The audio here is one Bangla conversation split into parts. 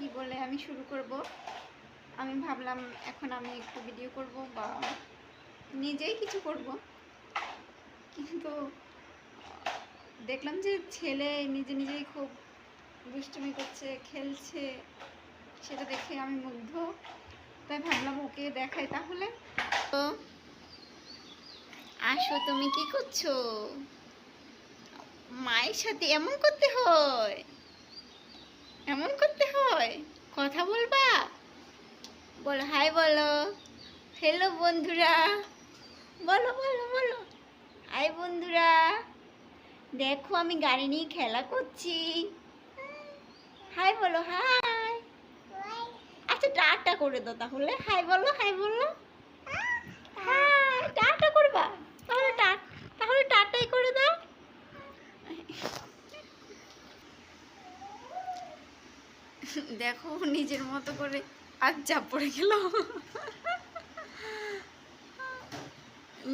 কি বলে আমি শুরু করব। আমি ভাবলাম এখন আমি একটু ভিডিও করব বা নিজেই কিছু করব, কিন্তু দেখলাম যে ছেলে নিজে নিজেই খুব দুষ্টুমি করছে, খেলছে, সেটা দেখে আমি মুগ্ধ। তাই ভাবলাম ওকে দেখাই তাহলে। তো আসো, তুমি কি করছো? মায়ের সাথে এমন করতে হয়, এমন করতে হয়? কথা বলবা? বলো হাই, বলো হ্যালো বন্ধুরা, বলো বলো বলো হাই বন্ধুরা, দেখো আমি গাড়ি নিয়ে খেলা করছি। হাই বলো, হাই। আচ্ছা টাটা করে দাও তাহলে। হাই বলো, হাই বলো, হাই। টাটা করবা? তাহলে টাটাই করে দাও। দেখো নিজের মতো করে আজ যা পড়ে গেল,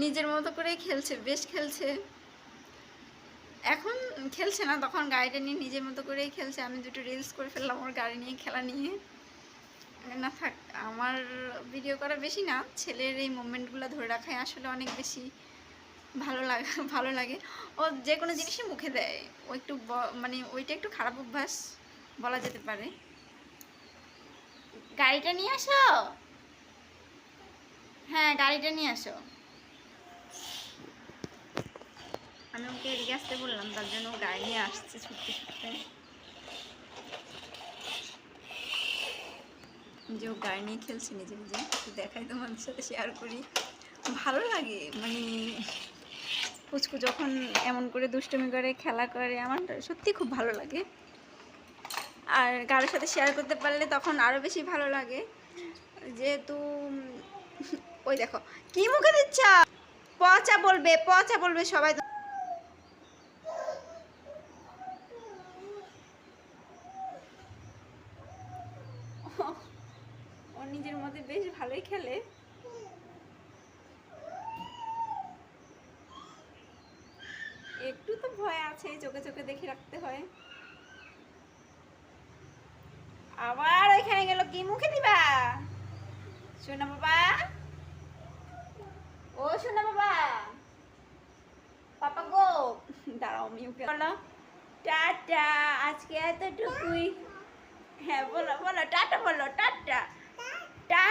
নিজের মতো করেই খেলছে, বেশ খেলছে। এখন খেলছে না, তখন গাড়িটা নিয়ে নিজের মতো করেই খেলছে। আমি দুটো রিলস করে ফেললাম ওর গাড়ি নিয়ে খেলা নিয়ে। না থাক, আমার ভিডিও করা বেশি না, ছেলের এই মোমেন্টগুলো ধরে রাখাই আসলে অনেক বেশি ভালো লাগে। ও যে কোনো জিনিসই মুখে দেয়, ও একটু মানে ওইটা একটু খারাপ অভ্যাস বলা যেতে পারে। গাড়িটা নিয়ে আসো, হ্যাঁ গাড়িটা নিয়ে আসো। আমি ওকে এদিকে আসতে বললাম, তার জন্য ও গাড়ি নিয়ে আসছে ছুটতে ছুটতে। যে ও গাড়ি নিয়ে খেলছে নিজে নিজে, দেখাই তোমাদের সাথে শেয়ার করি। ভালো লাগে, মানে পুচকু যখন এমন করে দুষ্টুমি করে খেলা করে, আমার সত্যি খুব ভালো লাগে। আর কারোর সাথে শেয়ার করতে পারলে তখন আরও বেশি ভালো লাগে। যেহেতু ওই দেখো কি মুখে দিচ্ছ, পচা বলবে, পচা বলবে সবাই। ও নিজের মধ্যে বেশ ভালোই খেলে। একটু তো ভয় আছে, চোখে চোখে দেখে রাখতে হয়। আবার ওইখানে গেল, কি মুখে দিবা? সোনা বাবা, ও সোনা বাবা, পাপা গো। দাঁড়াও আমি ওকে বলো টাটা, আজকে এতটুকুই। হ্যাঁ বলো বলো টাটা, বলো টাটা, টাটা।